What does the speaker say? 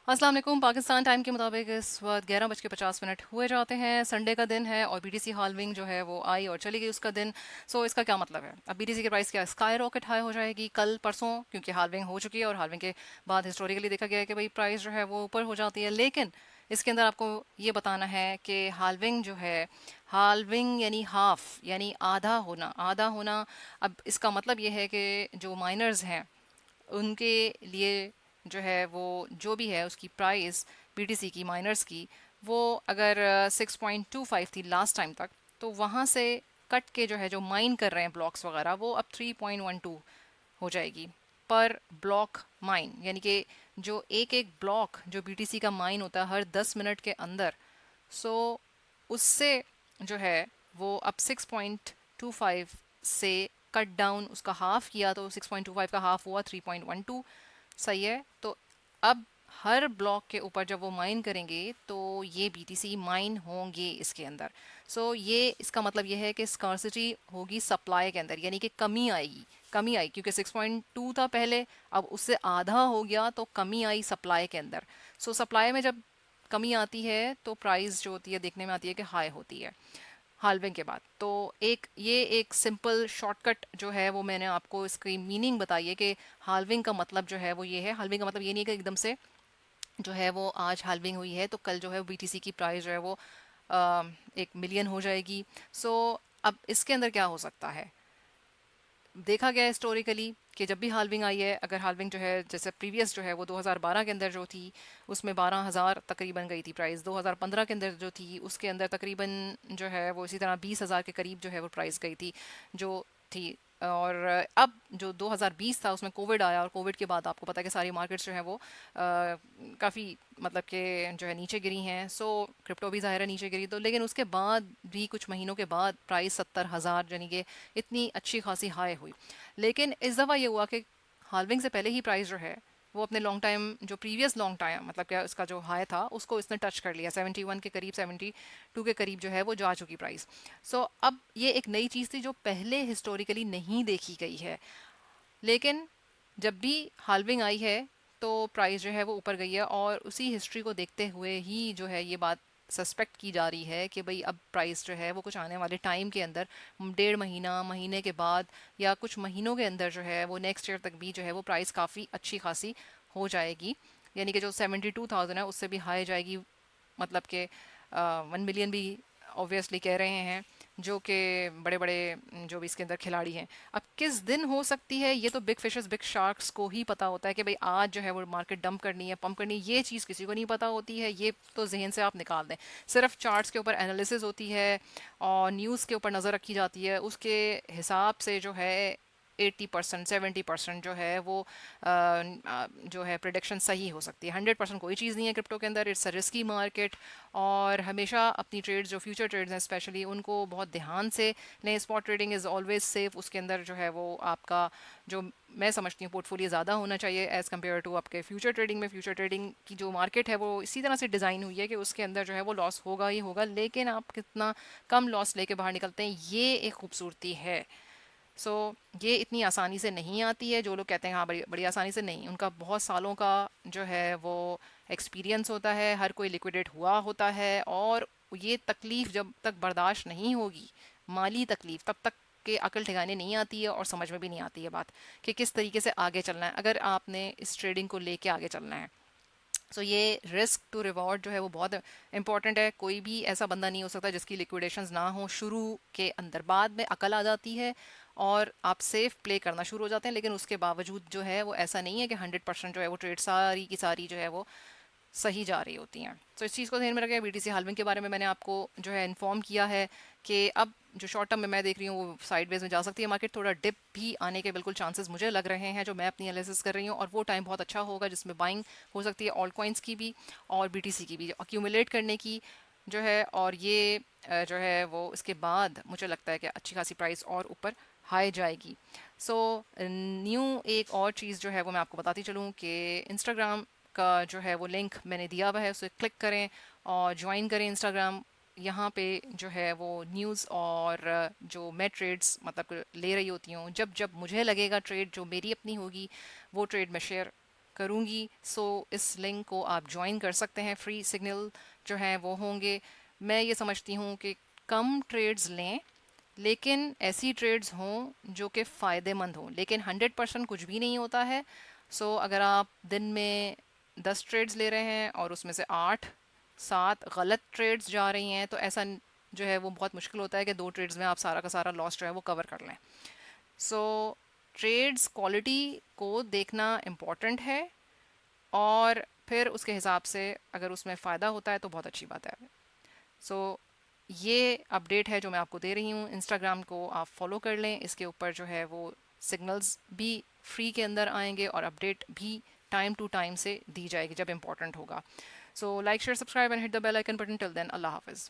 अस्सलाम वालेकुम। पाकिस्तान टाइम के मुताबिक इस वक्त 11:50 हुए जाते हैं। संडे का दिन है और बीटीसी हाल्विंग जो है वो आई और चली गई उसका दिन। सो इसका क्या मतलब है? अब बीटीसी की प्राइस क्या स्काई रॉकेट हाई हो जाएगी कल परसों, क्योंकि हाल्विंग हो चुकी है और हाल्विंग के बाद हिस्टोरिकली देखा गया है कि भाई प्राइस जो है वो ऊपर हो जाती है। लेकिन इसके अंदर आपको ये बताना है कि हाल्विंग जो है, हाल्विंग यानी हाफ यानी आधा होना, आधा होना। अब इसका मतलब ये है कि जो माइनर्स हैं उनके लिए जो है वो जो भी है उसकी प्राइस बीटीसी की माइनर्स की, वो अगर 6.25 थी लास्ट टाइम तक, तो वहाँ से कट के जो है जो माइन कर रहे हैं ब्लॉक्स वगैरह वो अब 3.12 हो जाएगी पर ब्लॉक माइन। यानी कि जो एक एक ब्लॉक जो बीटीसी का माइन होता है हर 10 मिनट के अंदर, सो उससे जो है वो अब 6.25 से कट डाउन उसका हाफ किया, तो 6.25 का हाफ हुआ 3.12। सही है। तो अब हर ब्लॉक के ऊपर जब वो माइन करेंगे तो ये बीटीसी माइन होंगे इसके अंदर। ये इसका मतलब ये है कि स्कार्सिटी होगी सप्लाई के अंदर, यानी कि कमी आएगी। कमी आई क्योंकि 6.2 था पहले, अब उससे आधा हो गया तो कमी आई सप्लाई के अंदर। सप्लाई में जब कमी आती है तो प्राइस जो होती है देखने में आती है कि हाई होती है हाल्विंग के बाद। तो एक सिंपल शॉर्टकट जो है वो मैंने आपको इसकी मीनिंग बताई है कि हाल्विंग का मतलब जो है वो ये है। हाल्विंग का मतलब ये नहीं है कि एकदम से जो है वो आज हाल्विंग हुई है तो कल जो है बीटीसी की प्राइस जो है वो 1 मिलियन हो जाएगी। सो अब इसके अंदर क्या हो सकता है, देखा गया हिस्टोरिकली कि जब भी हाल्विंग आई है, अगर हाल्विंग जो है जैसे प्रीवियस जो है वो 2012 के अंदर जो थी उसमें 12,000 तकरीबन गई थी प्राइस। 2015 के अंदर जो थी उसके अंदर तकरीबन जो है वो इसी तरह 20,000 के करीब जो है वो प्राइस गई थी जो थी। और अब जो 2020 था उसमें कोविड आया और कोविड के बाद आपको पता है कि सारी मार्केट्स जो है वो काफ़ी मतलब कि जो है नीचे गिरी हैं। क्रिप्टो भी ज़ाहिर है नीचे गिरी, तो लेकिन उसके बाद भी कुछ महीनों के बाद प्राइस 70,000 यानी कि इतनी अच्छी खासी हाई हुई। लेकिन इस दफ़ा ये हुआ कि हाल्विंग से पहले ही प्राइस जो है वो अपने लॉन्ग टाइम जो प्रीवियस लॉन्ग टाइम मतलब क्या उसका जो हाई था उसको इसने टच कर लिया। 71 के करीब, 72 के करीब जो है वो जा चुकी प्राइस। अब ये एक नई चीज़ थी जो पहले हिस्टोरिकली नहीं देखी गई है। लेकिन जब भी हाल्विंग आई है तो प्राइस जो है वो ऊपर गई है और उसी हिस्ट्री को देखते हुए ही जो है ये बात सस्पेक्ट की जा रही है कि भाई अब प्राइस जो है वो कुछ आने वाले टाइम के अंदर, 1.5 महीना महीने के बाद या कुछ महीनों के अंदर जो है वो नेक्स्ट ईयर तक भी जो है वो प्राइस काफ़ी अच्छी खासी हो जाएगी। यानी कि जो 72,000 है उससे भी हाई जाएगी। मतलब कि 1 मिलियन भी ऑब्वियसली कह रहे हैं जो कि बड़े बड़े जो भी इसके अंदर खिलाड़ी हैं। अब किस दिन हो सकती है ये तो बिग फिशेस बिग शार्क्स को ही पता होता है कि भाई आज जो है वो मार्केट डंप करनी है, पंप करनी है, ये चीज़ किसी को नहीं पता होती है। ये तो जहन से आप निकाल दें। सिर्फ चार्ट्स के ऊपर एनालिसिस होती है और न्यूज़ के ऊपर नज़र रखी जाती है, उसके हिसाब से जो है 80% 70% जो है वो जो है प्रिडिक्शन सही हो सकती है। 100% कोई चीज़ नहीं है क्रिप्टो के अंदर। इट्स अ रिस्की मार्केट और हमेशा अपनी ट्रेड्स जो फ्यूचर ट्रेड्स हैं स्पेशली उनको बहुत ध्यान से लें। Spot trading is always safe. उसके अंदर जो है वो आपका जो मैं समझती हूँ पोर्टफोलियो ज़्यादा होना चाहिए एज़ कम्पेयर टू आपके फ्यूचर ट्रेडिंग में। फ्यूचर ट्रेडिंग की जो मार्केट है वो इसी तरह से डिज़ाइन हुई है कि उसके अंदर जो है वो लॉस होगा ही होगा, लेकिन आप कितना कम लॉस लेके बाहर निकलते हैं ये एक खूबसूरती है। ये इतनी आसानी से नहीं आती है। जो लोग कहते हैं हाँ बड़ी बड़ी आसानी से, नहीं, उनका बहुत सालों का जो है वो एक्सपीरियंस होता है। हर कोई लिक्विडेट हुआ होता है और ये तकलीफ जब तक बर्दाश्त नहीं होगी, माली तकलीफ, तब तक के अकल ठिकाने नहीं आती है और समझ में भी नहीं आती है बात कि किस तरीके से आगे चलना है अगर आपने इस ट्रेडिंग को लेके आगे चलना है। ये रिस्क टू रिवॉर्ड जो है वो बहुत इंपॉर्टेंट है। कोई भी ऐसा बंदा नहीं हो सकता जिसकी लिक्विडेशंस ना हो शुरू के अंदर। बाद में अकल आ जाती है और आप सेफ प्ले करना शुरू हो जाते हैं, लेकिन उसके बावजूद जो है वो ऐसा नहीं है कि 100% जो है वो ट्रेड सारी की सारी जो है वो सही जा रही होती हैं। इस चीज़ को ध्यान में रखें। बीटीसी हाल्विंग के बारे में मैंने आपको जो है इन्फॉर्म किया है कि अब जो शॉर्ट टर्म में मैं देख रही हूँ वो साइडवेज में जा सकती है मार्केट। थोड़ा डिप भी आने के बिल्कुल चांसेस मुझे लग रहे हैं जो मैं अपनी एनालिसिस कर रही हूँ, और वो टाइम बहुत अच्छा होगा जिसमें बाइंग हो सकती है ऑल्ट कॉइन्स की भी और बीटीसी की भी अक्यूमुलेट करने की जो है। और ये जो है वो इसके बाद मुझे लगता है कि अच्छी खासी प्राइस और ऊपर हाई जाएगी। सो न्यू एक और चीज़ जो है वो मैं आपको बताती चलूँ कि इंस्टाग्राम का जो है वो लिंक मैंने दिया हुआ है, उसे क्लिक करें और ज्वाइन करें इंस्टाग्राम। यहाँ पे जो है वो न्यूज़ और जो मैं ट्रेड्स मतलब ले रही होती हूँ, जब जब मुझे लगेगा ट्रेड जो मेरी अपनी होगी वो ट्रेड मैं शेयर करूँगी। सो इस लिंक को आप ज्वाइन कर सकते हैं, फ्री सिग्नल जो हैं वो होंगे। मैं ये समझती हूँ कि कम ट्रेड्स लें, लेकिन ऐसी ट्रेड्स हों जो कि फ़ायदेमंद हों, लेकिन 100% कुछ भी नहीं होता है। सो अगर आप दिन में 10 ट्रेड्स ले रहे हैं और उसमें से 8-7 गलत ट्रेड्स जा रही हैं, तो ऐसा जो है वो बहुत मुश्किल होता है कि 2 ट्रेड्स में आप सारा का सारा लॉस जो है वो कवर कर लें। सो ट्रेड्स क्वालिटी को देखना इम्पॉर्टेंट है, और फिर उसके हिसाब से अगर उसमें फ़ायदा होता है तो बहुत अच्छी बात है। सो ये अपडेट है जो मैं आपको दे रही हूँ। इंस्टाग्राम को आप फॉलो कर लें, इसके ऊपर जो है वो सिग्नल्स भी फ्री के अंदर आएंगे और अपडेट भी टाइम टू टाइम से दी जाएगी जब इम्पोर्टेंट होगा। So like share subscribe and hit the bell icon button. Till then, अल्लाह हाफिज़।